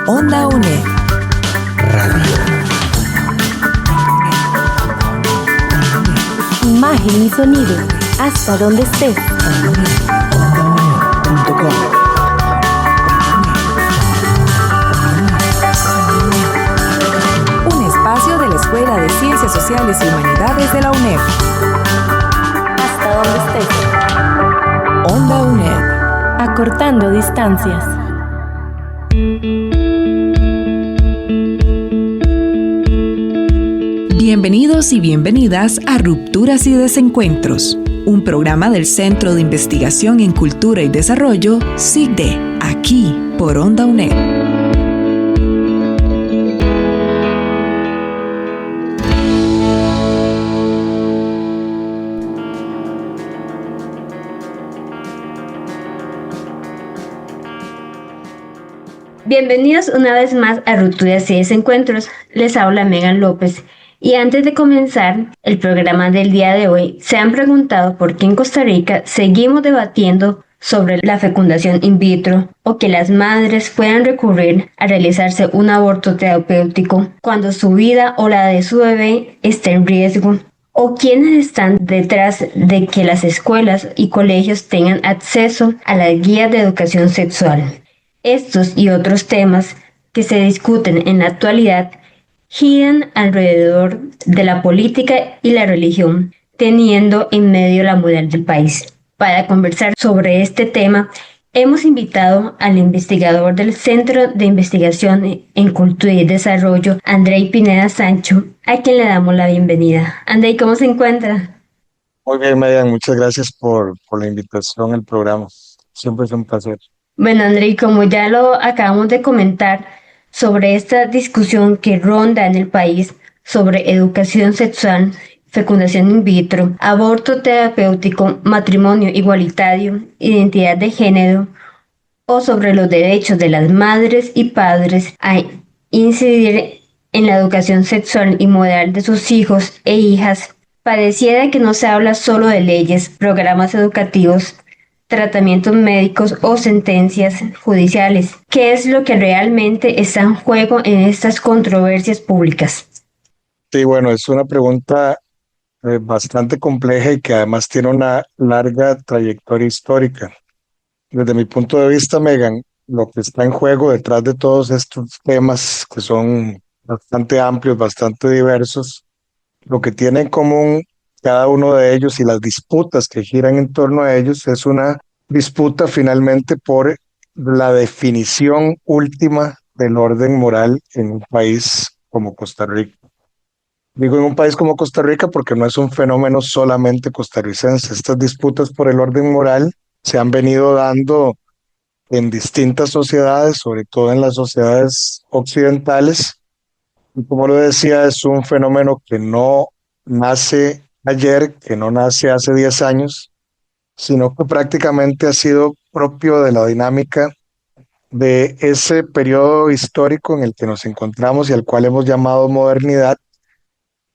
Onda UNED Radio. Imagen y sonido, hasta donde estés. OndaUNED.com. Un espacio de la Escuela de Ciencias Sociales y Humanidades de la UNED. Hasta donde estés. Onda UNED. Acortando distancias. Bienvenidos y bienvenidas a Rupturas y Desencuentros, un programa del Centro de Investigación en Cultura y Desarrollo, CICDE, aquí por Onda UNED. Bienvenidos una vez más a Rupturas y Desencuentros. Les habla Megan López. Y antes de comenzar el programa del día de hoy, ¿se han preguntado por qué en Costa Rica seguimos debatiendo sobre la fecundación in vitro o que las madres puedan recurrir a realizarse un aborto terapéutico cuando su vida o la de su bebé está en riesgo? ¿O quiénes están detrás de que las escuelas y colegios tengan acceso a las guías de educación sexual? Estos y otros temas que se discuten en la actualidad giran alrededor de la política y la religión, teniendo en medio la moral del país. Para conversar sobre este tema, hemos invitado al investigador del Centro de Investigación en Cultura y Desarrollo, Andrei Pineda Sancho, a quien le damos la bienvenida. Andrei, ¿cómo se encuentra? Muy bien, Megan, muchas gracias por la invitación al programa. Siempre es un placer. Bueno, Andrei, como ya lo acabamos de comentar sobre esta discusión que ronda en el país sobre educación sexual, fecundación in vitro, aborto terapéutico, matrimonio igualitario, identidad de género, o sobre los derechos de las madres y padres a incidir en la educación sexual y moral de sus hijos e hijas, pareciera que no se habla solo de leyes, programas educativos, tratamientos médicos o sentencias judiciales. ¿Qué es lo que realmente está en juego en estas controversias públicas? Sí, bueno, es una pregunta bastante compleja y que además tiene una larga trayectoria histórica. Desde mi punto de vista, Megan, lo que está en juego detrás de todos estos temas que son bastante amplios, bastante diversos, lo que tiene en común cada uno de ellos y las disputas que giran en torno a ellos es una disputa finalmente por la definición última del orden moral en un país como Costa Rica. Digo en un país como Costa Rica porque no es un fenómeno solamente costarricense. Estas disputas por el orden moral se han venido dando en distintas sociedades, sobre todo en las sociedades occidentales. Y como lo decía, es un fenómeno que no nace ayer, que no nace hace 10 años, sino que prácticamente ha sido propio de la dinámica de ese periodo histórico en el que nos encontramos y al cual hemos llamado modernidad.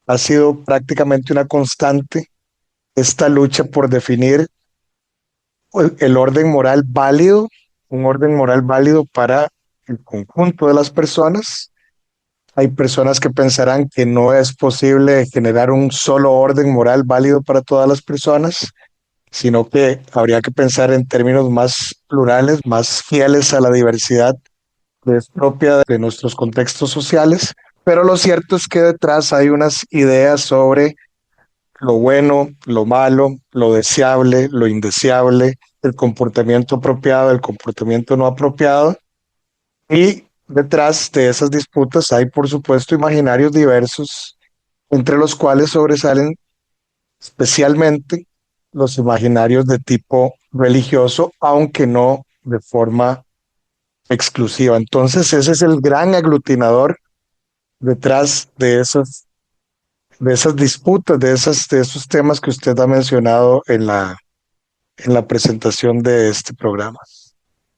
Ha sido prácticamente una constante esta lucha por definir el orden moral válido, un orden moral válido para el conjunto de las personas. Hay personas que pensarán que no es posible generar un solo orden moral válido para todas las personas, sino que habría que pensar en términos más plurales, más fieles a la diversidad que es propia de nuestros contextos sociales. Pero lo cierto es que detrás hay unas ideas sobre lo bueno, lo malo, lo deseable, lo indeseable, el comportamiento apropiado, el comportamiento no apropiado. Y detrás de esas disputas hay, por supuesto, imaginarios diversos, entre los cuales sobresalen especialmente los imaginarios de tipo religioso, aunque no de forma exclusiva. Entonces, ese es el gran aglutinador detrás de esas disputas, de esos temas que usted ha mencionado en la presentación de este programa.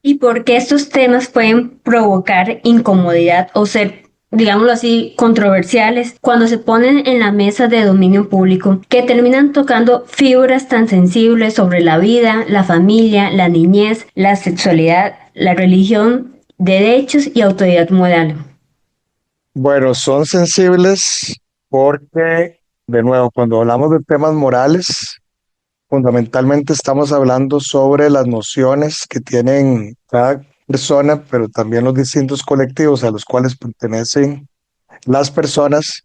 ¿Y por qué estos temas pueden provocar incomodidad o ser, digámoslo así, controversiales cuando se ponen en la mesa de dominio público, que terminan tocando fibras tan sensibles sobre la vida, la familia, la niñez, la sexualidad, la religión derechos y autoridad moral? Bueno, son sensibles porque, de nuevo, cuando hablamos de temas morales, fundamentalmente estamos hablando sobre las nociones que tienen cada persona, pero también los distintos colectivos a los cuales pertenecen las personas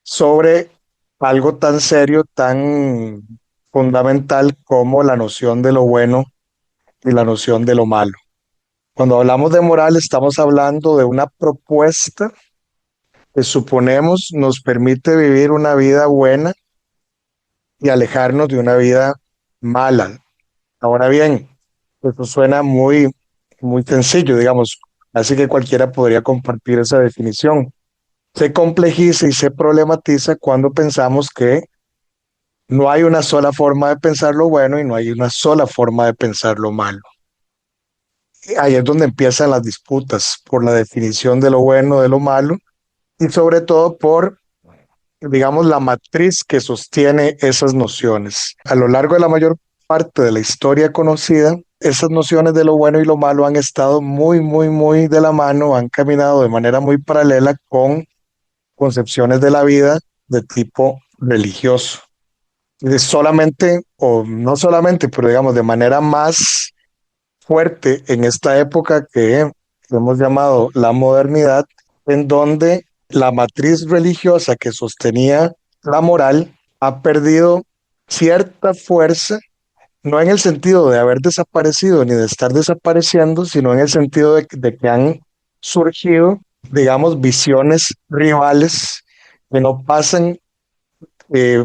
sobre algo tan serio, tan fundamental como la noción de lo bueno y la noción de lo malo. Cuando hablamos de moral, estamos hablando de una propuesta que suponemos nos permite vivir una vida buena y alejarnos de una vida mala. Ahora bien, esto suena muy sencillo, digamos, así que cualquiera podría compartir esa definición. Se complejiza y se problematiza cuando pensamos que no hay una sola forma de pensar lo bueno y no hay una sola forma de pensar lo malo. Y ahí es donde empiezan las disputas por la definición de lo bueno, de lo malo, y sobre todo por, digamos, la matriz que sostiene esas nociones. A lo largo de la mayor parte de la historia conocida, esas nociones de lo bueno y lo malo han estado muy de la mano, han caminado de manera muy paralela con concepciones de la vida de tipo religioso. Solamente, o no solamente, pero digamos de manera más fuerte en esta época que hemos llamado la modernidad, en donde la matriz religiosa que sostenía la moral ha perdido cierta fuerza, no en el sentido de haber desaparecido ni de estar desapareciendo, sino en el sentido de que han surgido, digamos, visiones rivales que no pasan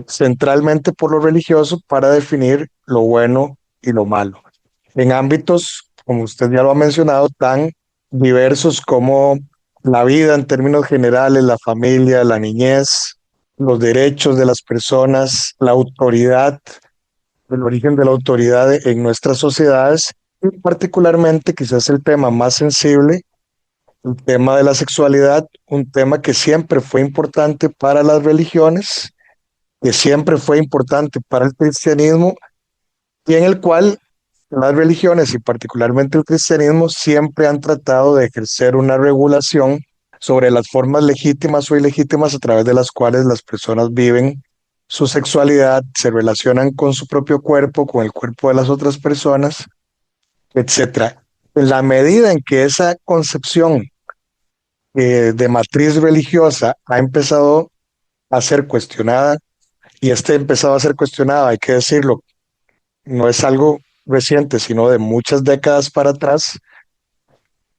centralmente por lo religioso para definir lo bueno y lo malo. En ámbitos, como usted ya lo ha mencionado, tan diversos como la vida en términos generales, la familia, la niñez, los derechos de las personas, la autoridad, el origen de la autoridad en nuestras sociedades, y particularmente quizás el tema más sensible, el tema de la sexualidad, un tema que siempre fue importante para las religiones, que siempre fue importante para el cristianismo y en el cual las religiones y particularmente el cristianismo siempre han tratado de ejercer una regulación sobre las formas legítimas o ilegítimas a través de las cuales las personas viven su sexualidad, se relacionan con su propio cuerpo, con el cuerpo de las otras personas, etcétera. En la medida en que esa concepción de matriz religiosa ha empezado a ser cuestionada, y empezado a ser cuestionada, hay que decirlo, no es algo reciente, sino de muchas décadas para atrás,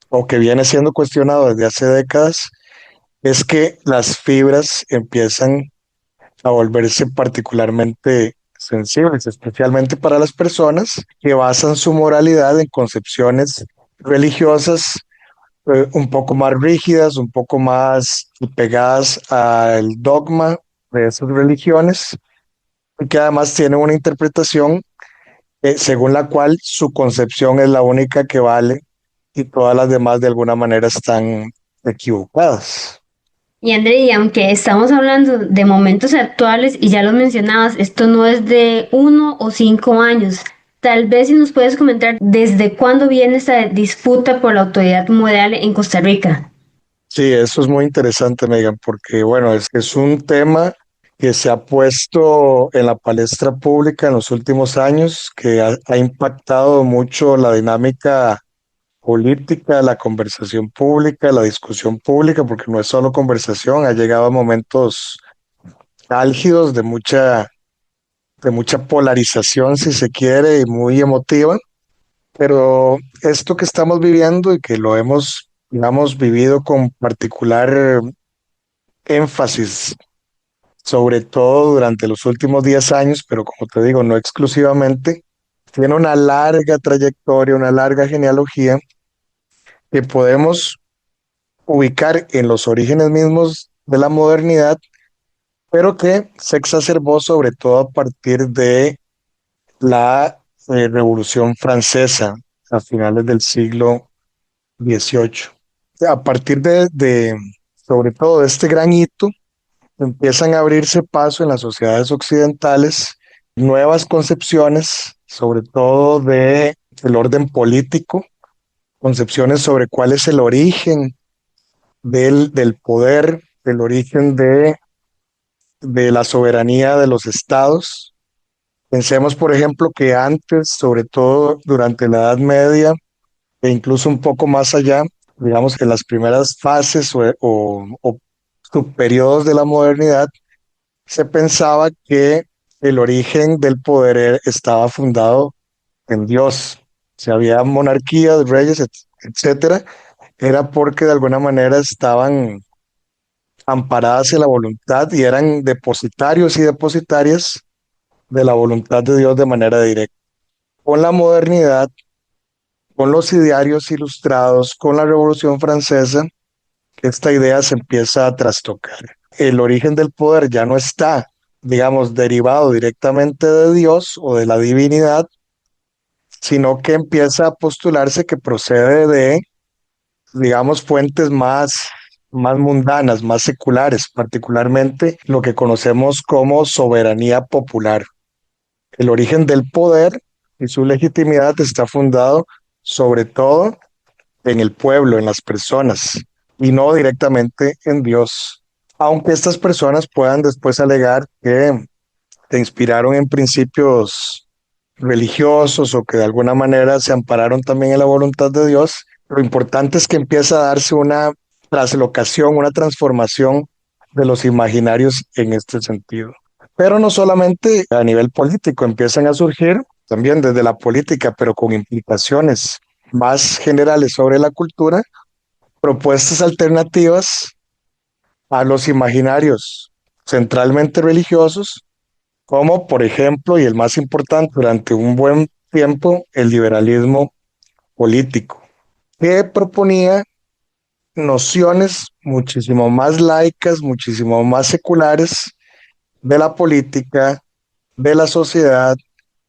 o que viene siendo cuestionado desde hace décadas, es que las fibras empiezan a volverse particularmente sensibles, especialmente para las personas que basan su moralidad en concepciones religiosas un poco más rígidas, un poco más pegadas al dogma de esas religiones, y que además tienen una interpretación según la cual su concepción es la única que vale y todas las demás de alguna manera están equivocadas. Y André, y aunque estamos hablando de momentos actuales y ya los mencionabas, esto no es de 1 o 5 años. Tal vez si nos puedes comentar desde cuándo viene esta disputa por la autoridad moral en Costa Rica. Sí, eso es muy interesante, Megan, porque bueno, es un tema que se ha puesto en la palestra pública en los últimos años, que ha impactado mucho la dinámica política, la conversación pública, la discusión pública, porque no es solo conversación, ha llegado a momentos álgidos de mucha polarización, si se quiere, y muy emotiva. Pero esto que estamos viviendo y que lo hemos, digamos, vivido con particular énfasis, sobre todo durante los últimos 10 años, pero como te digo, no exclusivamente, tiene una larga trayectoria, una larga genealogía que podemos ubicar en los orígenes mismos de la modernidad, pero que se exacerbó sobre todo a partir de la Revolución Francesa a finales del siglo XVIII. A partir sobre todo de este gran hito, empiezan a abrirse paso en las sociedades occidentales nuevas concepciones, sobre todo de el orden político, concepciones sobre cuál es el origen del poder, el origen de la soberanía de los estados. Pensemos, por ejemplo, que antes, sobre todo durante la Edad Media, e incluso un poco más allá, digamos que en las primeras fases o subperiodos de la modernidad, se pensaba que el origen del poder estaba fundado en Dios. Si había monarquías, reyes, etcétera, era porque de alguna manera estaban amparadas en la voluntad y eran depositarios y depositarias de la voluntad de Dios de manera directa. Con la modernidad, con los idearios ilustrados, con la Revolución Francesa, esta idea se empieza a trastocar. El origen del poder ya no está, digamos, derivado directamente de Dios o de la divinidad, sino que empieza a postularse que procede de, digamos, fuentes más mundanas, más seculares, particularmente lo que conocemos como soberanía popular. El origen del poder y su legitimidad está fundado sobre todo en el pueblo, en las personas, y no directamente en Dios. Aunque estas personas puedan después alegar que se inspiraron en principios religiosos o que de alguna manera se ampararon también en la voluntad de Dios, lo importante es que empieza a darse una traslocación, una transformación de los imaginarios en este sentido. Pero no solamente a nivel político, empiezan a surgir también desde la política, pero con implicaciones más generales sobre la cultura, propuestas alternativas a los imaginarios centralmente religiosos, como por ejemplo, y el más importante durante un buen tiempo, el liberalismo político, que proponía nociones muchísimo más laicas, muchísimo más seculares de la política, de la sociedad,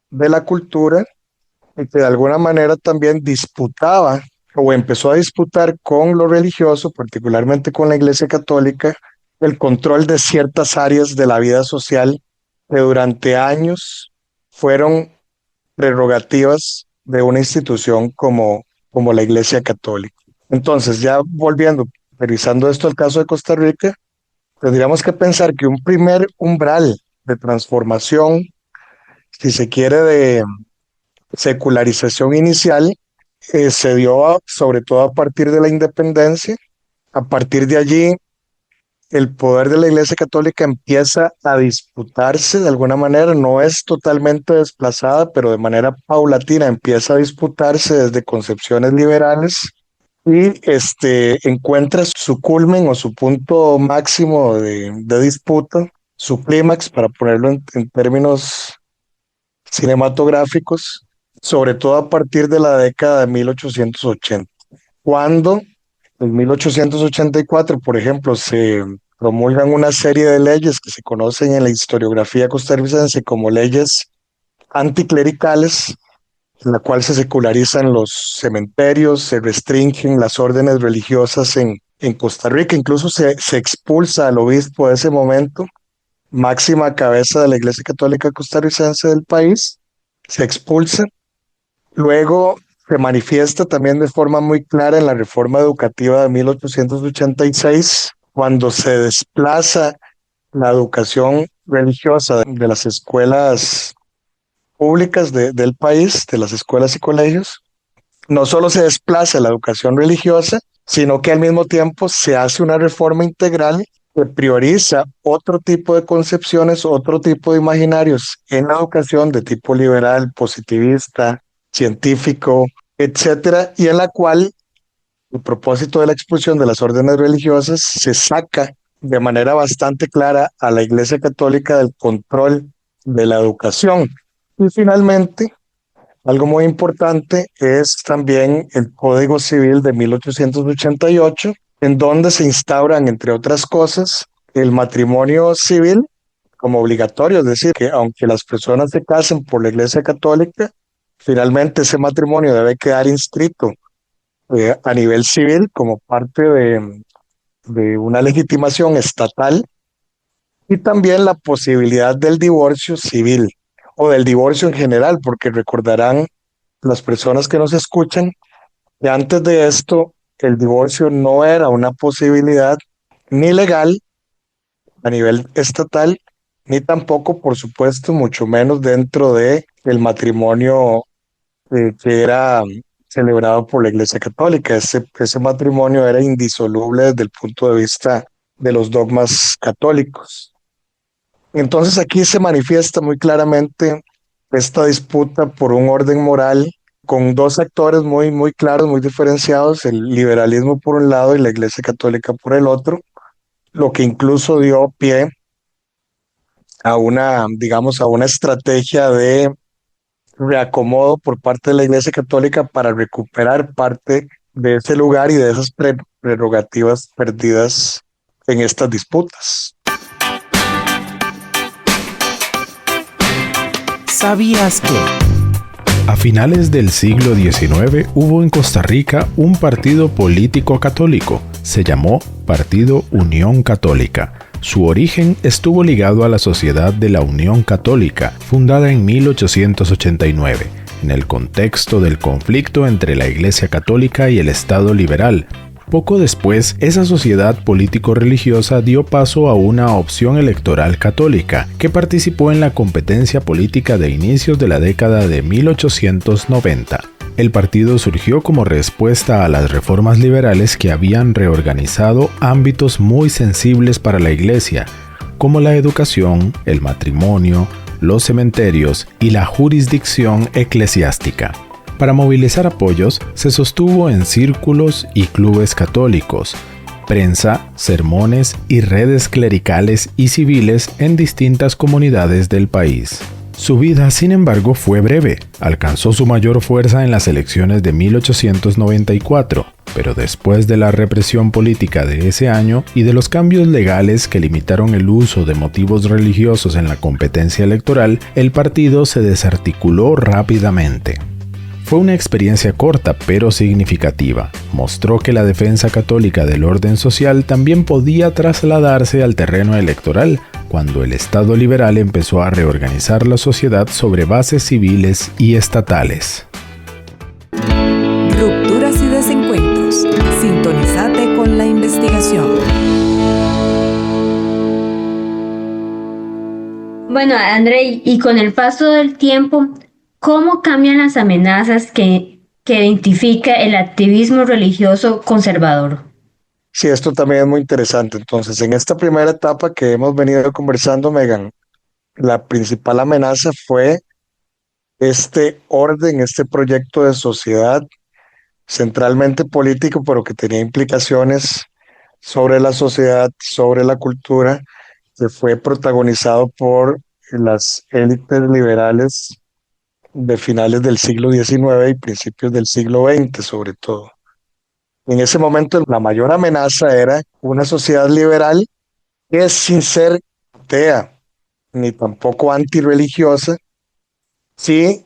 de la cultura, y que de alguna manera también disputaba o empezó a disputar con lo religioso, particularmente con la Iglesia Católica, el control de ciertas áreas de la vida social que durante años fueron prerrogativas de una institución como la Iglesia Católica. Entonces, ya volviendo, revisando esto al caso de Costa Rica, tendríamos que pensar que un primer umbral de transformación, si se quiere, de secularización inicial, se dio sobre todo a partir de la independencia. A partir de allí, el poder de la Iglesia Católica empieza a disputarse de alguna manera, no es totalmente desplazada, pero de manera paulatina empieza a disputarse desde concepciones liberales y encuentra su culmen o su punto máximo de disputa, su clímax, para ponerlo en términos cinematográficos, sobre todo a partir de la década de 1880, cuando en 1884, por ejemplo, se promulgan una serie de leyes que se conocen en la historiografía costarricense como leyes anticlericales, en la cual se secularizan los cementerios, se restringen las órdenes religiosas en Costa Rica, incluso se expulsa al obispo de ese momento, máxima cabeza de la Iglesia Católica costarricense del país, se expulsa. Luego se manifiesta también de forma muy clara en la reforma educativa de 1886, cuando se desplaza la educación religiosa de las escuelas públicas del país, de las escuelas y colegios. No solo se desplaza la educación religiosa, sino que al mismo tiempo se hace una reforma integral que prioriza otro tipo de concepciones, otro tipo de imaginarios en la educación de tipo liberal, positivista, científico, etcétera, y en la cual el propósito de la expulsión de las órdenes religiosas se saca de manera bastante clara a la Iglesia Católica del control de la educación. Y finalmente, algo muy importante es también el Código Civil de 1888, en donde se instauran, entre otras cosas, el matrimonio civil como obligatorio, es decir, que aunque las personas se casen por la Iglesia Católica, finalmente ese matrimonio debe quedar inscrito a nivel civil como parte de una legitimación estatal, y también la posibilidad del divorcio civil o del divorcio en general, porque recordarán las personas que nos escuchan Y antes de esto, el divorcio no era una posibilidad ni legal a nivel estatal, ni tampoco, por supuesto, mucho menos dentro de el matrimonio que era celebrado por la Iglesia Católica. Ese matrimonio era indisoluble desde el punto de vista de los dogmas católicos. Entonces aquí se manifiesta muy claramente esta disputa por un orden moral con dos actores muy, muy claros, muy diferenciados, el liberalismo por un lado y la Iglesia Católica por el otro, lo que incluso dio pie a una, digamos, a una estrategia de reacomodo por parte de la Iglesia Católica para recuperar parte de ese lugar y de esas prerrogativas perdidas en estas disputas. ¿Sabías que? A finales del siglo XIX hubo en Costa Rica un partido político católico. Se llamó Partido Unión Católica. Su origen estuvo ligado a la Sociedad de la Unión Católica, fundada en 1889, en el contexto del conflicto entre la Iglesia Católica y el Estado liberal. Poco después, esa sociedad político-religiosa dio paso a una opción electoral católica, que participó en la competencia política de inicios de la década de 1890. El partido surgió como respuesta a las reformas liberales que habían reorganizado ámbitos muy sensibles para la Iglesia, como la educación, el matrimonio, los cementerios y la jurisdicción eclesiástica. Para movilizar apoyos, se sostuvo en círculos y clubes católicos, prensa, sermones y redes clericales y civiles en distintas comunidades del país. Su vida, sin embargo, fue breve. Alcanzó su mayor fuerza en las elecciones de 1894, pero después de la represión política de ese año y de los cambios legales que limitaron el uso de motivos religiosos en la competencia electoral, el partido se desarticuló rápidamente. Fue una experiencia corta pero significativa. Mostró que la defensa católica del orden social también podía trasladarse al terreno electoral, cuando el Estado liberal empezó a reorganizar la sociedad sobre bases civiles y estatales. Rupturas y desencuentros. Sintonízate con la investigación. Bueno, André, y con el paso del tiempo, ¿cómo cambian las amenazas que identifica el activismo religioso conservador? Sí, esto también es muy interesante. Entonces, en esta primera etapa que hemos venido conversando, Megan, la principal amenaza fue este orden, este proyecto de sociedad centralmente político, pero que tenía implicaciones sobre la sociedad, sobre la cultura, que fue protagonizado por las élites liberales de finales del siglo XIX y principios del siglo XX, sobre todo. En ese momento, la mayor amenaza era una sociedad liberal que, sin ser atea ni tampoco antirreligiosa, sí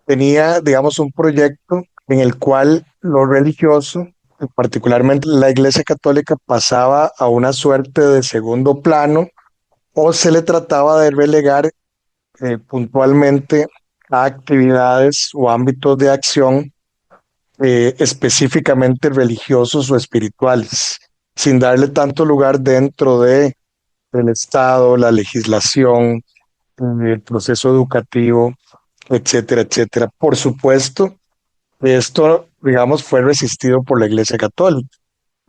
tenía, digamos, un proyecto en el cual lo religioso, particularmente la Iglesia Católica, pasaba a una suerte de segundo plano o se le trataba de relegar puntualmente a actividades o ámbitos de acción específicamente religiosos o espirituales, sin darle tanto lugar dentro del Estado, la legislación, el proceso educativo, etcétera, etcétera. Por supuesto, esto, digamos, fue resistido por la Iglesia Católica.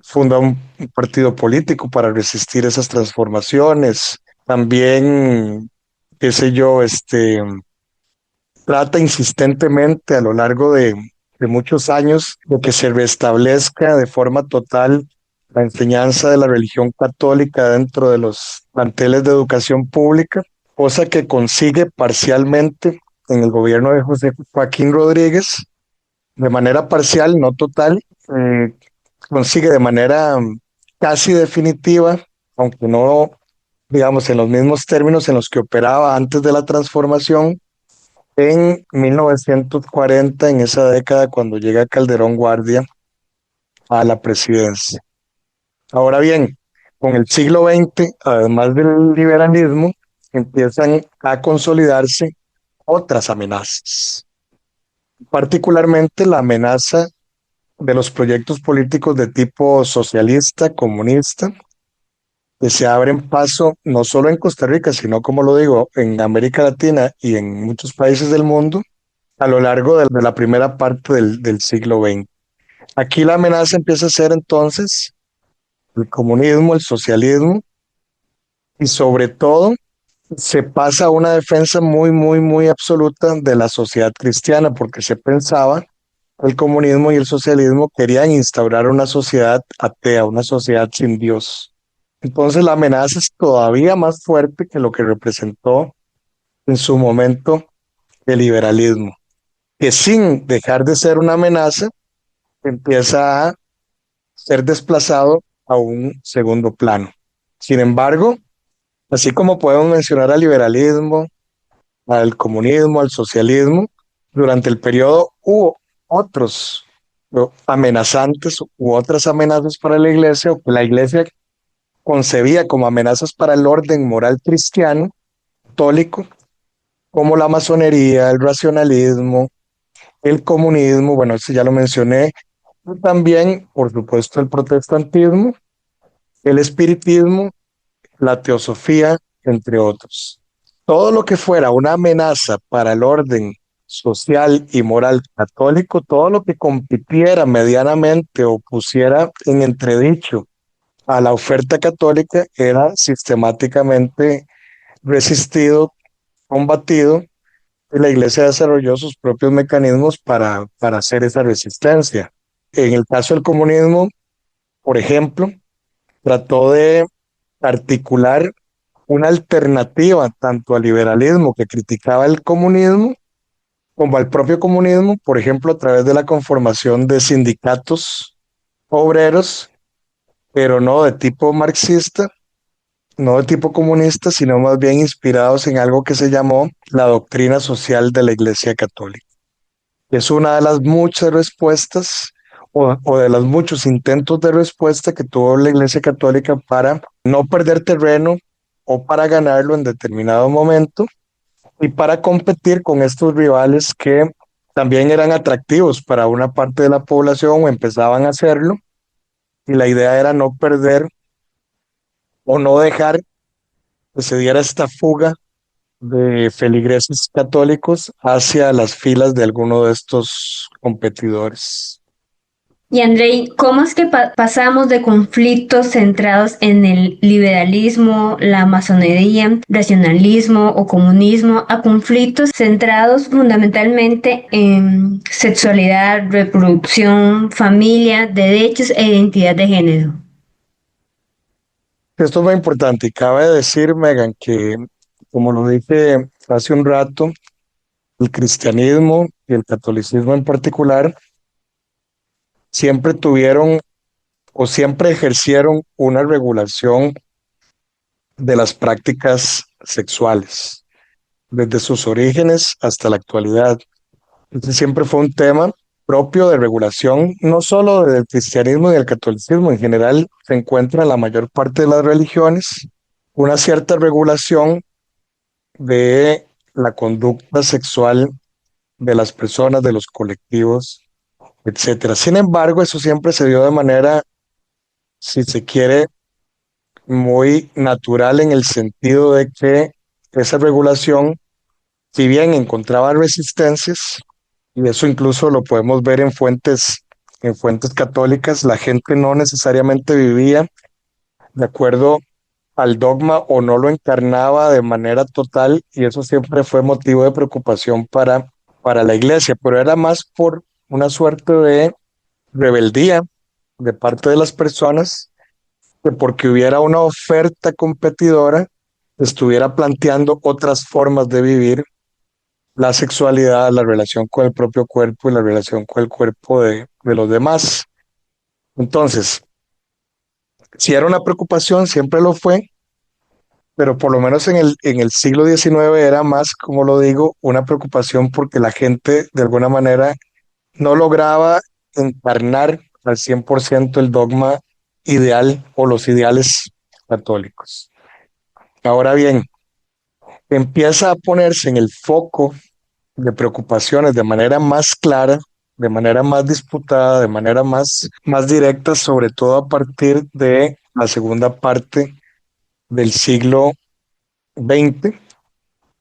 Funda un partido político para resistir esas transformaciones. También, qué sé yo, trata insistentemente a lo largo de muchos años de que se restablezca de forma total la enseñanza de la religión católica dentro de los planteles de educación pública, cosa que consigue parcialmente en el gobierno de José Joaquín Rodríguez, de manera parcial, no total, consigue de manera casi definitiva, aunque no, digamos, en los mismos términos en los que operaba antes de la transformación, en 1940, en esa década, cuando llega Calderón Guardia a la presidencia. Ahora bien, con el siglo XX, además del liberalismo, empiezan a consolidarse otras amenazas, particularmente la amenaza de los proyectos políticos de tipo socialista, comunista, que se abren paso no solo en Costa Rica, sino, como lo digo, en América Latina y en muchos países del mundo a lo largo de la primera parte del siglo XX. Aquí la amenaza empieza a ser entonces el comunismo, el socialismo, y sobre todo se pasa a una defensa muy, muy, muy absoluta de la sociedad cristiana, porque se pensaba que el comunismo y el socialismo querían instaurar una sociedad atea, una sociedad sin Dios. Entonces la amenaza es todavía más fuerte que lo que representó en su momento el liberalismo, que sin dejar de ser una amenaza, empieza a ser desplazado a un segundo plano. Sin embargo, así como podemos mencionar al liberalismo, al comunismo, al socialismo, durante el periodo hubo otros amenazantes u otras amenazas para la iglesia, o que la iglesia concebía como amenazas para el orden moral cristiano, católico, como la masonería, el racionalismo, el comunismo, bueno, eso ya lo mencioné, y también, por supuesto, el protestantismo, el espiritismo, la teosofía, entre otros. Todo lo que fuera una amenaza para el orden social y moral católico, todo lo que compitiera medianamente o pusiera en entredicho a la oferta católica, era sistemáticamente resistido, combatido, y la iglesia desarrolló sus propios mecanismos para hacer esa resistencia. En el caso del comunismo, por ejemplo, trató de articular una alternativa tanto al liberalismo, que criticaba el comunismo, como al propio comunismo, por ejemplo, a través de la conformación de sindicatos obreros, pero no de tipo marxista, no de tipo comunista, sino más bien inspirados en algo que se llamó la doctrina social de la Iglesia Católica. Es una de las muchas respuestas o de los muchos intentos de respuesta que tuvo la Iglesia Católica para no perder terreno o para ganarlo en determinado momento, y para competir con estos rivales que también eran atractivos para una parte de la población o empezaban a hacerlo, y la idea era no perder o no dejar que se diera esta fuga de feligreses católicos hacia las filas de alguno de estos competidores. Y Andrei, ¿cómo es que pasamos de conflictos centrados en el liberalismo, la masonería, racionalismo o comunismo a conflictos centrados fundamentalmente en sexualidad, reproducción, familia, derechos e identidad de género? Esto es muy importante y cabe decir, Megan, que como lo dije hace un rato, el cristianismo y el catolicismo en particular siempre tuvieron o siempre ejercieron una regulación de las prácticas sexuales, desde sus orígenes hasta la actualidad. Este siempre fue un tema propio de regulación, no solo del cristianismo y del catolicismo, en general se encuentra en la mayor parte de las religiones una cierta regulación de la conducta sexual de las personas, de los colectivos, etcétera. Sin embargo, eso siempre se dio de manera, si se quiere, muy natural, en el sentido de que esa regulación, si bien encontraba resistencias, y eso incluso lo podemos ver en fuentes católicas, la gente no necesariamente vivía de acuerdo al dogma o no lo encarnaba de manera total, y eso siempre fue motivo de preocupación para la iglesia, pero era más por una suerte de rebeldía de parte de las personas, que porque hubiera una oferta competidora estuviera planteando otras formas de vivir la sexualidad, la relación con el propio cuerpo y la relación con el cuerpo de los demás. Entonces, si era una preocupación, siempre lo fue, pero por lo menos en el siglo XIX era más, como lo digo, una preocupación porque la gente de alguna manera no lograba encarnar al 100% el dogma ideal o los ideales católicos. Ahora bien, empieza a ponerse en el foco de preocupaciones de manera más clara de manera más disputada, de manera más directa, sobre todo a partir de la segunda parte del siglo XX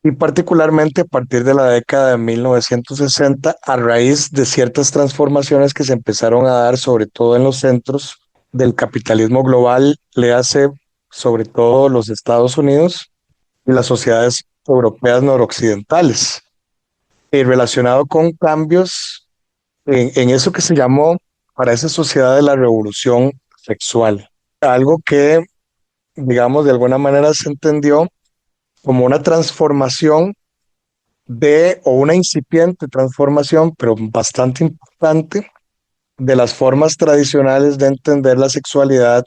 y particularmente a partir de la década de 1960, a raíz de ciertas transformaciones que se empezaron a dar, sobre todo en los centros del capitalismo global, le hace sobre todo los Estados Unidos y las sociedades europeas noroccidentales, y relacionado con cambios en eso que se llamó para esa sociedad de la revolución sexual, algo que, digamos, de alguna manera se entendió como una transformación o una incipiente transformación, pero bastante importante, de las formas tradicionales de entender la sexualidad,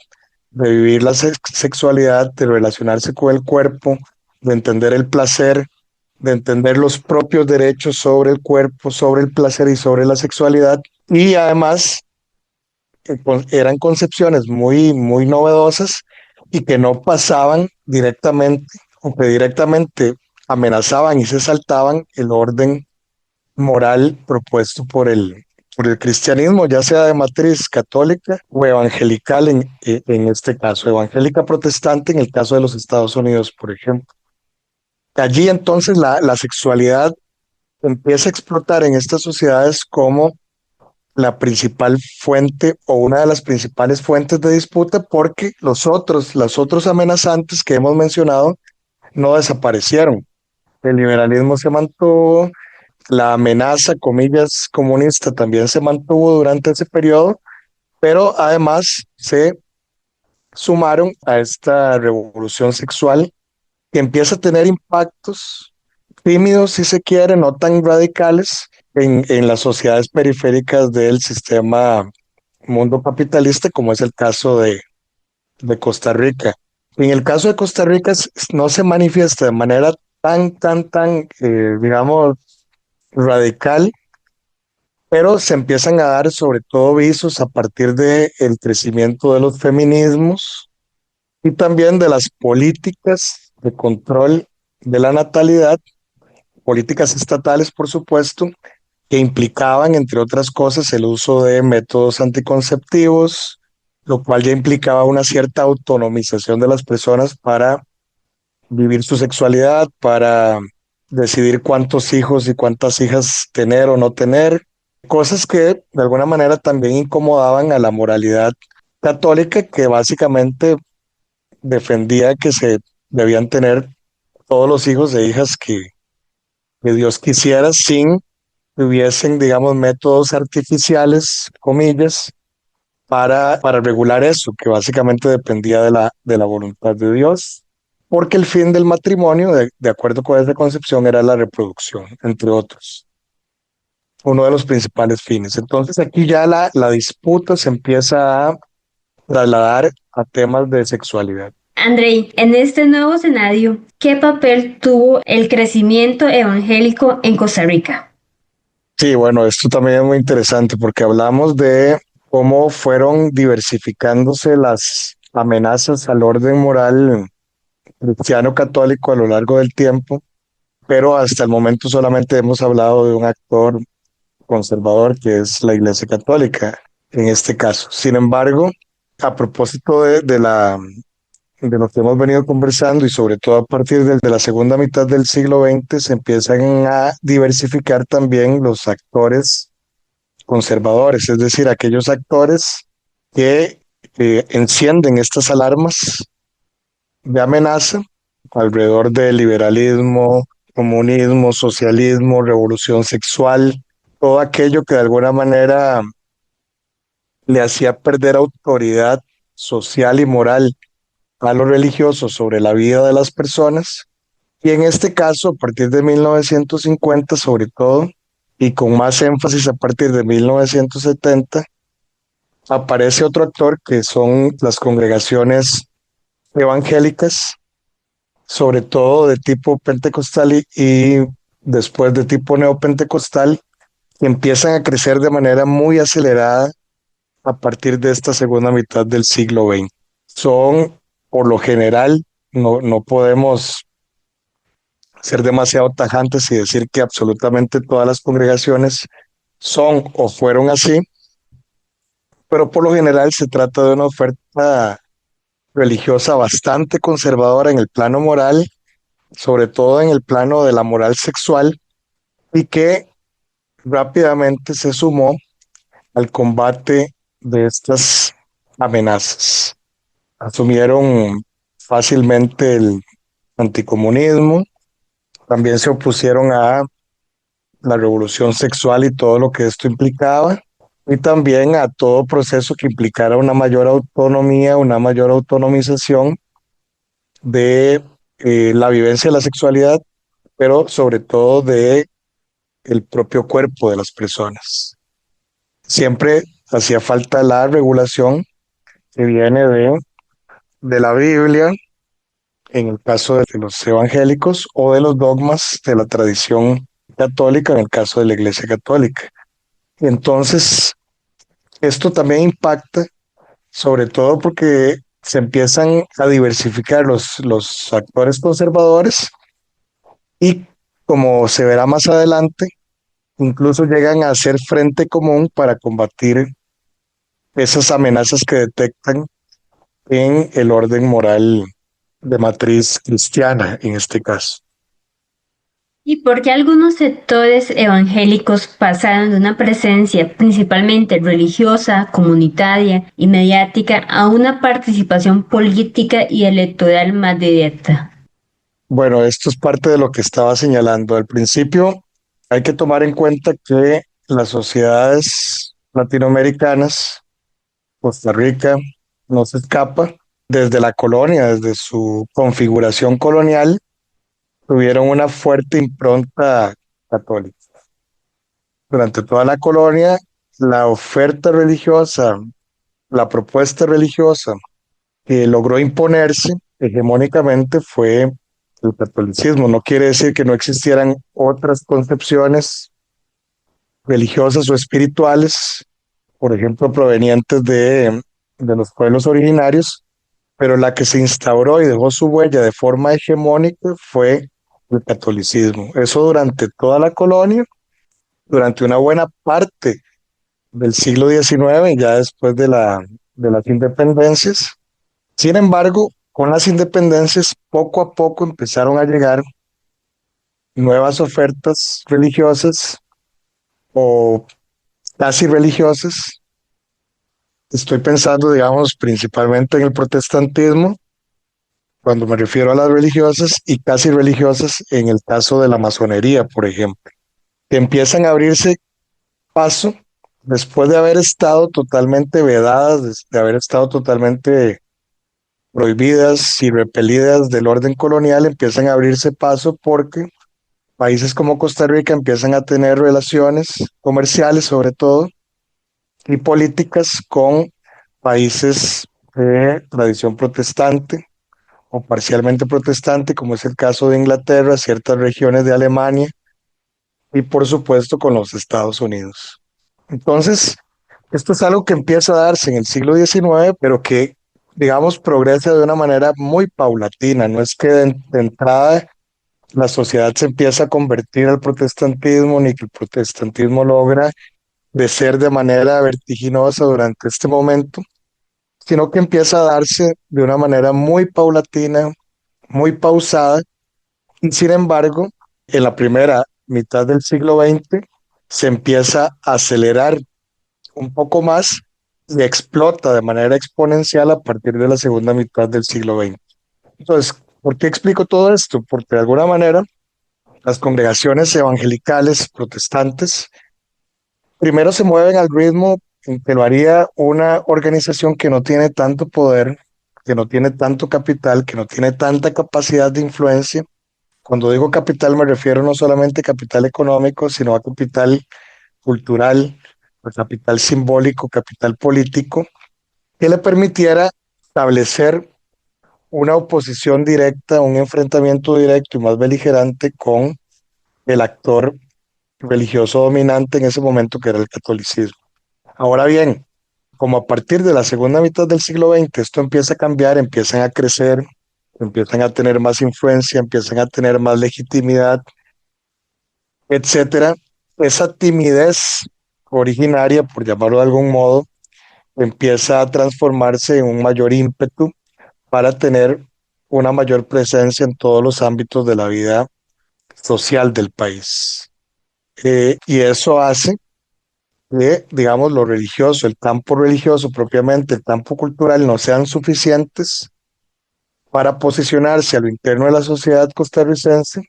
de vivir la sexualidad, de relacionarse con el cuerpo, de entender el placer, de entender los propios derechos sobre el cuerpo, sobre el placer y sobre la sexualidad. Y además eran concepciones muy novedosas y que no pasaban directamente, o que directamente amenazaban y se saltaban el orden moral propuesto por el cristianismo, ya sea de matriz católica o evangelical en este caso, evangélica protestante en el caso de los Estados Unidos, por ejemplo. Allí entonces la sexualidad empieza a explotar en estas sociedades como la principal fuente o una de las principales fuentes de disputa, porque los otros amenazantes que hemos mencionado no desaparecieron. El liberalismo se mantuvo, la amenaza, comillas, comunista también se mantuvo durante ese periodo, pero además se sumaron a esta revolución sexual que empieza a tener impactos tímidos, si se quiere, no tan radicales, en las sociedades periféricas del sistema mundo capitalista, como es el caso de Costa Rica. En el caso de Costa Rica no se manifiesta de manera tan, digamos, radical, pero se empiezan a dar sobre todo visos a partir del crecimiento de los feminismos y también de las políticas de control de la natalidad, políticas estatales, por supuesto, que implicaban, entre otras cosas, el uso de métodos anticonceptivos, lo cual ya implicaba una cierta autonomización de las personas para vivir su sexualidad, para decidir cuántos hijos y cuántas hijas tener o no tener, cosas que de alguna manera también incomodaban a la moralidad católica, que básicamente defendía que se debían tener todos los hijos e hijas que Dios quisiera, sin que hubiesen, digamos, métodos artificiales, comillas, para regular eso, que básicamente dependía de la voluntad de Dios, porque el fin del matrimonio, de acuerdo con esa concepción, era la reproducción, entre otros. Uno de los principales fines. Entonces aquí ya la disputa se empieza a trasladar a temas de sexualidad. Andrei, en este nuevo escenario, ¿qué papel tuvo el crecimiento evangélico en Costa Rica? Sí, bueno, esto también es muy interesante porque hablamos de cómo fueron diversificándose las amenazas al orden moral cristiano católico a lo largo del tiempo, pero hasta el momento solamente hemos hablado de un actor conservador que es la Iglesia Católica en este caso. Sin embargo, a propósito de lo que hemos venido conversando y sobre todo a partir de la segunda mitad del siglo XX se empiezan a diversificar también los actores conservadores, es decir, aquellos actores que encienden estas alarmas de amenaza alrededor del liberalismo, comunismo, socialismo, revolución sexual, todo aquello que de alguna manera le hacía perder autoridad social y moral a lo religioso sobre la vida de las personas. Y en este caso, a partir de 1950 sobre todo, y con más énfasis a partir de 1970, aparece otro actor que son las congregaciones evangélicas, sobre todo de tipo pentecostal y después de tipo neopentecostal, que empiezan a crecer de manera muy acelerada a partir de esta segunda mitad del siglo XX. Son, por lo general, no podemos ser demasiado tajantes y decir que absolutamente todas las congregaciones son o fueron así, pero por lo general se trata de una oferta religiosa bastante conservadora en el plano moral, sobre todo en el plano de la moral sexual, y que rápidamente se sumó al combate de estas amenazas. Asumieron fácilmente el anticomunismo, también se opusieron a la revolución sexual y todo lo que esto implicaba, y también a todo proceso que implicara una mayor autonomía, una mayor autonomización de la vivencia de la sexualidad, pero sobre todo de el propio cuerpo de las personas. Siempre hacía falta la regulación que viene de la Biblia, en el caso de los evangélicos, o de los dogmas de la tradición católica, en el caso de la Iglesia Católica. Entonces, esto también impacta, sobre todo porque se empiezan a diversificar los actores conservadores y, como se verá más adelante, incluso llegan a hacer frente común para combatir esas amenazas que detectan en el orden moral de matriz cristiana, en este caso. ¿Y por qué algunos sectores evangélicos pasaron de una presencia principalmente religiosa, comunitaria y mediática a una participación política y electoral más directa? Bueno, esto es parte de lo que estaba señalando. Al principio hay que tomar en cuenta que las sociedades latinoamericanas, Costa Rica, no se escapa, desde la colonia, desde su configuración colonial, tuvieron una fuerte impronta católica. Durante toda la colonia, la oferta religiosa, la propuesta religiosa que logró imponerse hegemónicamente fue el catolicismo. No quiere decir que no existieran otras concepciones religiosas o espirituales, por ejemplo, provenientes de los pueblos originarios, pero la que se instauró y dejó su huella de forma hegemónica fue el catolicismo. Eso durante toda la colonia, durante una buena parte del siglo XIX, ya después de las independencias. Sin embargo, con las independencias, poco a poco empezaron a llegar nuevas ofertas religiosas o casi religiosas. Estoy pensando, digamos, principalmente en el protestantismo, cuando me refiero a las religiosas, y casi religiosas en el caso de la masonería, por ejemplo, que empiezan a abrirse paso después de haber estado totalmente vedadas, de haber estado totalmente prohibidas y repelidas del orden colonial, empiezan a abrirse paso porque países como Costa Rica empiezan a tener relaciones comerciales, sobre todo, y políticas con países de tradición protestante o parcialmente protestante, como es el caso de Inglaterra, ciertas regiones de Alemania y por supuesto con los Estados Unidos. Entonces, esto es algo que empieza a darse en el siglo XIX, pero que, digamos, progresa de una manera muy paulatina. No es que de entrada la sociedad se empieza a convertir al protestantismo, ni que el protestantismo logra de ser de manera vertiginosa durante este momento, sino que empieza a darse de una manera muy paulatina, muy pausada, y sin embargo, en la primera mitad del siglo XX se empieza a acelerar un poco más y explota de manera exponencial a partir de la segunda mitad del siglo XX. Entonces, ¿por qué explico todo esto? Porque de alguna manera las congregaciones evangelicales protestantes primero se mueven al ritmo en que lo haría una organización que no tiene tanto poder, que no tiene tanto capital, que no tiene tanta capacidad de influencia. Cuando digo capital me refiero no solamente a capital económico, sino a capital cultural, a capital simbólico, capital político, que le permitiera establecer una oposición directa, un enfrentamiento directo y más beligerante con el actor religioso dominante en ese momento, que era el catolicismo. Ahora bien, como a partir de la segunda mitad del siglo XX esto empieza a cambiar, empiezan a crecer, empiezan a tener más influencia, empiezan a tener más legitimidad, etcétera, esa timidez originaria, por llamarlo de algún modo, empieza a transformarse en un mayor ímpetu para tener una mayor presencia en todos los ámbitos de la vida social del país. Y eso hace que, digamos, lo religioso, el campo religioso propiamente, el campo cultural, no sean suficientes para posicionarse a lo interno de la sociedad costarricense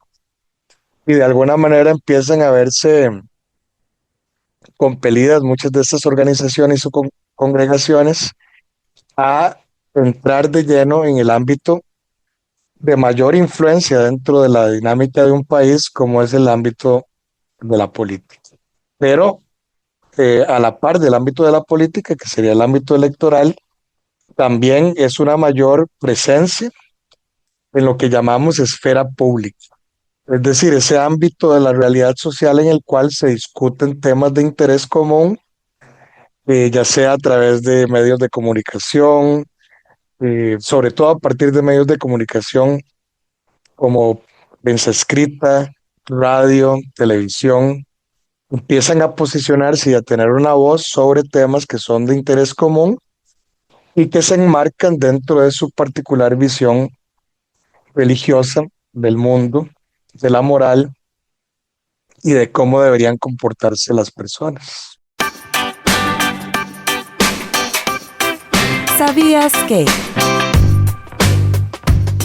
y de alguna manera empiezan a verse compelidas muchas de estas organizaciones o congregaciones a entrar de lleno en el ámbito de mayor influencia dentro de la dinámica de un país, como es el ámbito de la política. Pero a la par del ámbito de la política, que sería el ámbito electoral, también es una mayor presencia en lo que llamamos esfera pública. Es decir, ese ámbito de la realidad social en el cual se discuten temas de interés común, ya sea a través de medios de comunicación, sobre todo a partir de medios de comunicación como prensa escrita, radio, televisión, empiezan a posicionarse y a tener una voz sobre temas que son de interés común y que se enmarcan dentro de su particular visión religiosa del mundo, de la moral y de cómo deberían comportarse las personas. ¿Sabías que?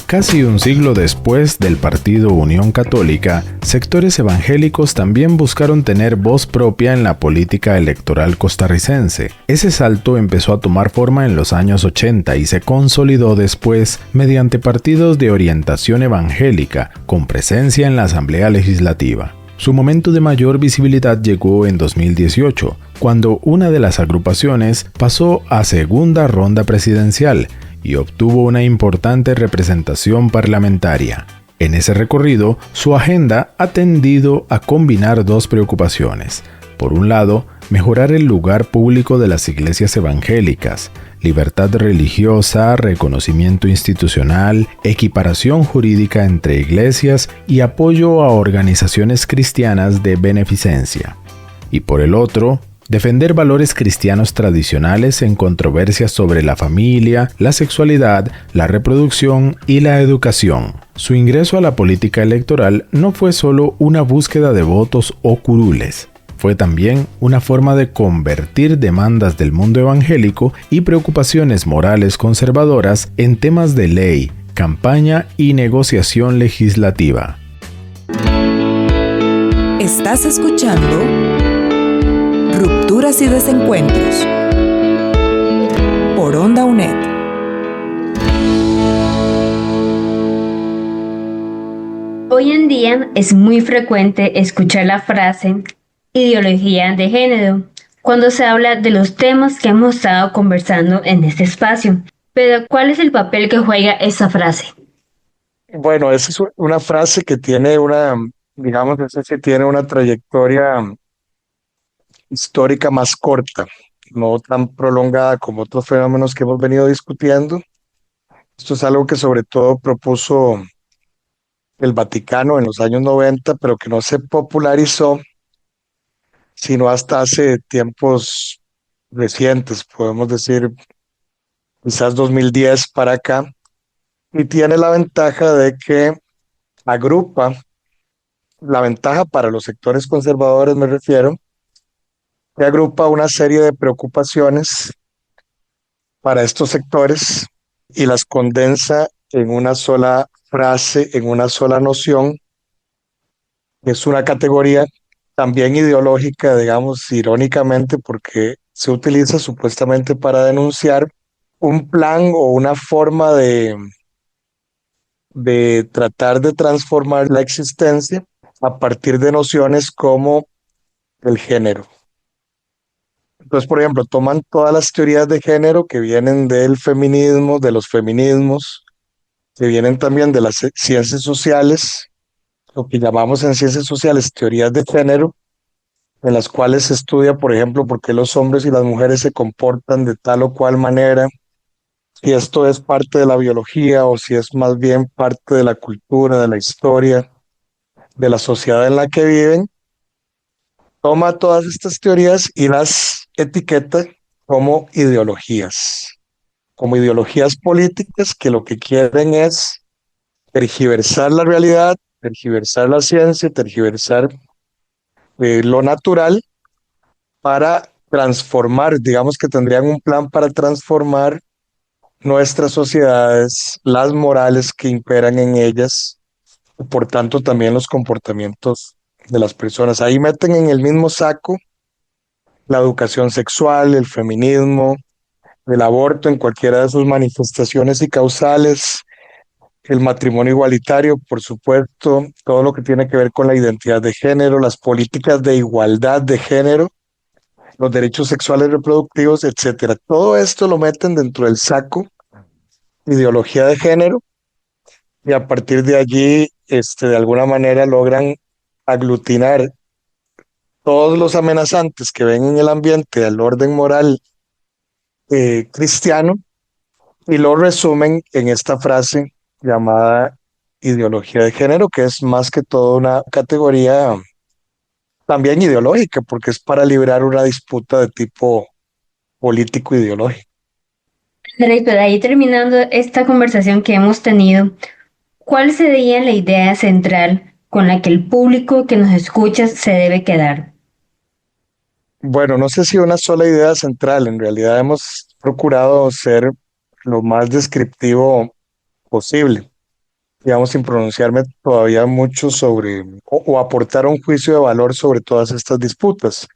Casi un siglo después del Partido Unión Católica, sectores evangélicos también buscaron tener voz propia en la política electoral costarricense. Ese salto empezó a tomar forma en los años 80 y se consolidó después mediante partidos de orientación evangélica, con presencia en la Asamblea Legislativa. Su momento de mayor visibilidad llegó en 2018, cuando una de las agrupaciones pasó a segunda ronda presidencial y obtuvo una importante representación parlamentaria. En ese recorrido, su agenda ha tendido a combinar dos preocupaciones. Por un lado, mejorar el lugar público de las iglesias evangélicas, libertad religiosa, reconocimiento institucional, equiparación jurídica entre iglesias y apoyo a organizaciones cristianas de beneficencia. Y por el otro, defender valores cristianos tradicionales en controversias sobre la familia, la sexualidad, la reproducción y la educación. Su ingreso a la política electoral no fue solo una búsqueda de votos o curules. Fue también una forma de convertir demandas del mundo evangélico y preocupaciones morales conservadoras en temas de ley, campaña y negociación legislativa. Estás escuchando Rupturas y Desencuentros por Onda UNED. Hoy en día es muy frecuente escuchar la frase ideología de género cuando se habla de los temas que hemos estado conversando en este espacio. Pero, ¿cuál es el papel que juega esa frase? Bueno, esa es una frase que tiene digamos, esa que tiene una trayectoria histórica más corta, no tan prolongada como otros fenómenos que hemos venido discutiendo. Esto es algo que sobre todo propuso el Vaticano en los años 90, pero que no se popularizó sino hasta hace tiempos recientes, podemos decir quizás 2010 para acá, y tiene la ventaja de que agrupa, la ventaja para los sectores conservadores me refiero, que agrupa una serie de preocupaciones para estos sectores y las condensa en una sola frase, en una sola noción. Es una categoría también ideológica, digamos, irónicamente, porque se utiliza supuestamente para denunciar un plan o una forma de tratar de transformar la existencia a partir de nociones como el género. Entonces, por ejemplo, toman todas las teorías de género que vienen del feminismo, de los feminismos, que vienen también de las ciencias sociales, lo que llamamos en ciencias sociales teorías de género, en las cuales se estudia, por ejemplo, por qué los hombres y las mujeres se comportan de tal o cual manera, si esto es parte de la biología o si es más bien parte de la cultura, de la historia, de la sociedad en la que viven. toma todas estas teorías y las etiqueta como ideologías políticas que lo que quieren es tergiversar la realidad, tergiversar la ciencia, tergiversar lo natural para transformar, digamos que tendrían un plan para transformar nuestras sociedades, las morales que imperan en ellas, y por tanto también los comportamientos de las personas. Ahí meten en el mismo saco la educación sexual, el feminismo, el aborto en cualquiera de sus manifestaciones y causales, el matrimonio igualitario, por supuesto, todo lo que tiene que ver con la identidad de género, las políticas de igualdad de género, los derechos sexuales reproductivos, etcétera. Todo esto lo meten dentro del saco ideología de género y a partir de allí, de alguna manera logran aglutinar todos los amenazantes que ven en el ambiente del orden moral cristiano y lo resumen en esta frase llamada ideología de género, que es más que todo una categoría también ideológica, porque es para librar una disputa de tipo político ideológico. Andrés, pero ahí terminando esta conversación que hemos tenido, ¿cuál sería la idea central con la que el público que nos escucha se debe quedar? Bueno, no sé si una sola idea central, en realidad hemos procurado ser lo más descriptivo posible, digamos, sin pronunciarme todavía mucho sobre o aportar un juicio de valor sobre todas estas disputas.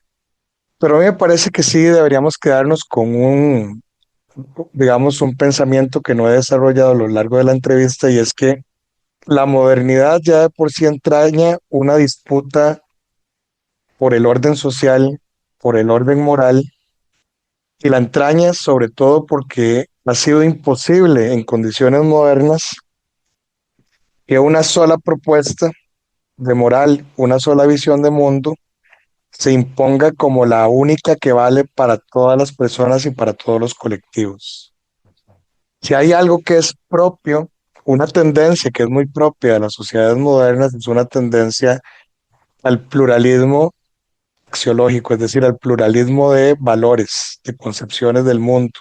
Pero a mí me parece que sí deberíamos quedarnos con digamos, un pensamiento que no he desarrollado a lo largo de la entrevista y es que la modernidad ya de por sí entraña una disputa por el orden social, por el orden moral, y la entraña sobre todo porque ha sido imposible en condiciones modernas que una sola propuesta de moral, una sola visión de mundo, se imponga como la única que vale para todas las personas y para todos los colectivos. Si hay algo que es propio, una tendencia que es muy propia de las sociedades modernas, es una tendencia al pluralismo axiológico, es decir, al pluralismo de valores, de concepciones del mundo.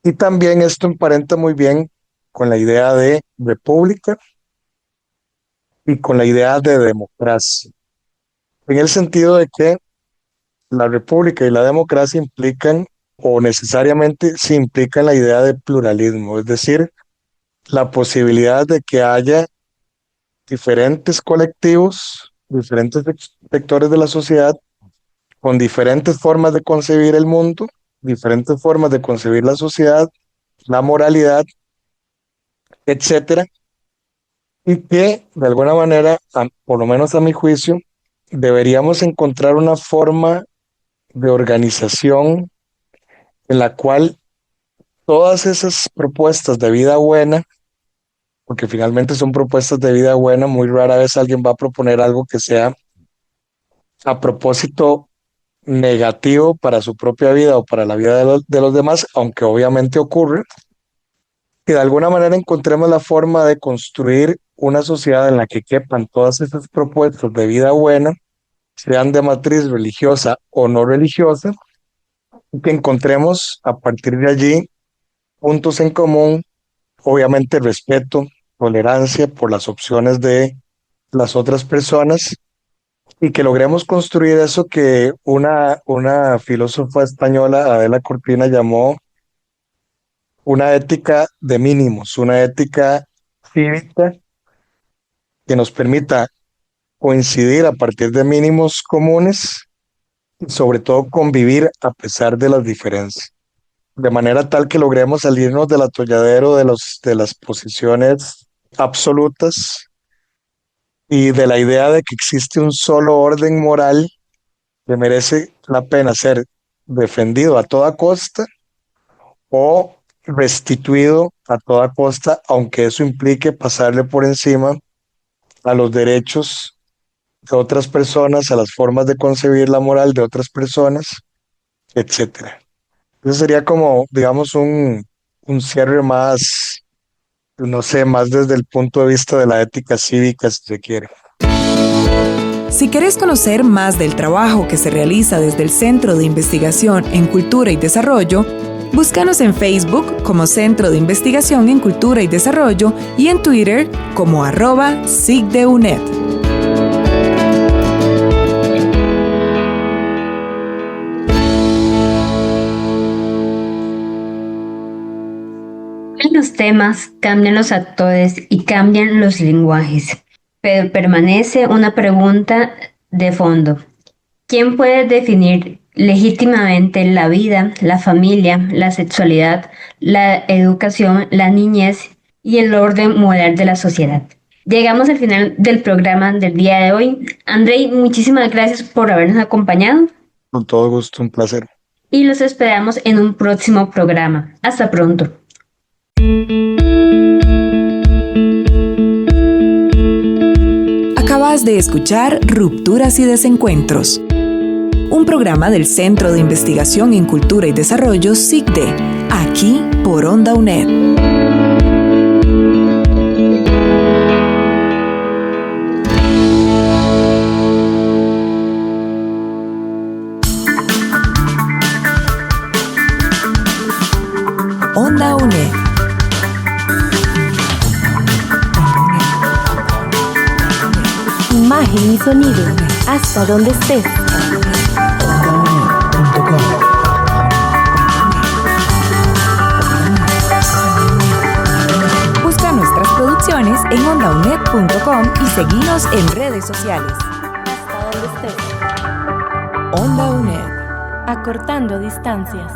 Y también esto emparenta muy bien con la idea de república y con la idea de democracia, en el sentido de que la república y la democracia implican o necesariamente se implican la idea de pluralismo, es decir, la posibilidad de que haya diferentes colectivos, diferentes sectores de la sociedad con diferentes formas de concebir el mundo, diferentes formas de concebir la sociedad, la moralidad, etcétera, y que de alguna manera, por lo menos a mi juicio, deberíamos encontrar una forma de organización en la cual todas esas propuestas de vida buena, porque finalmente son propuestas de vida buena, muy rara vez alguien va a proponer algo que sea a propósito negativo para su propia vida o para la vida de los demás, aunque obviamente ocurre, que de alguna manera encontremos la forma de construir una sociedad en la que quepan todas esas propuestas de vida buena, sean de matriz religiosa o no religiosa, y que encontremos a partir de allí puntos en común, obviamente respeto, tolerancia por las opciones de las otras personas y que logremos construir eso que una filósofa española, Adela Cortina, llamó una ética de mínimos, una ética cívica que nos permita coincidir a partir de mínimos comunes y sobre todo convivir a pesar de las diferencias, de manera tal que logremos salirnos del atolladero de las posiciones absolutas y de la idea de que existe un solo orden moral que merece la pena ser defendido a toda costa o restituido a toda costa, aunque eso implique pasarle por encima a los derechos de otras personas, a las formas de concebir la moral de otras personas, etcétera. Eso sería como, digamos, un cierre más, no sé, más desde el punto de vista de la ética cívica, si se quiere. Si querés conocer más del trabajo que se realiza desde el Centro de Investigación en Cultura y Desarrollo, búscanos en Facebook como Centro de Investigación en Cultura y Desarrollo y en Twitter como @SIGDEUNED. Los temas, cambian los actores y cambian los lenguajes, pero permanece una pregunta de fondo. ¿Quién puede definir legítimamente la vida, la familia, la sexualidad, la educación, la niñez y el orden moral de la sociedad? Llegamos al final del programa del día de hoy. Andrei, muchísimas gracias por habernos acompañado. Con todo gusto, un placer. Y los esperamos en un próximo programa. Hasta pronto. Acabas de escuchar Rupturas y Desencuentros, un programa del Centro de Investigación en Cultura y Desarrollo SIGDE, aquí por Onda UNED. Onda UNED. Imagen y sonido, hasta donde estés. Busca nuestras producciones en ondaunet.com y seguinos en redes sociales. Hasta donde estés. Onda UNED. Acortando distancias.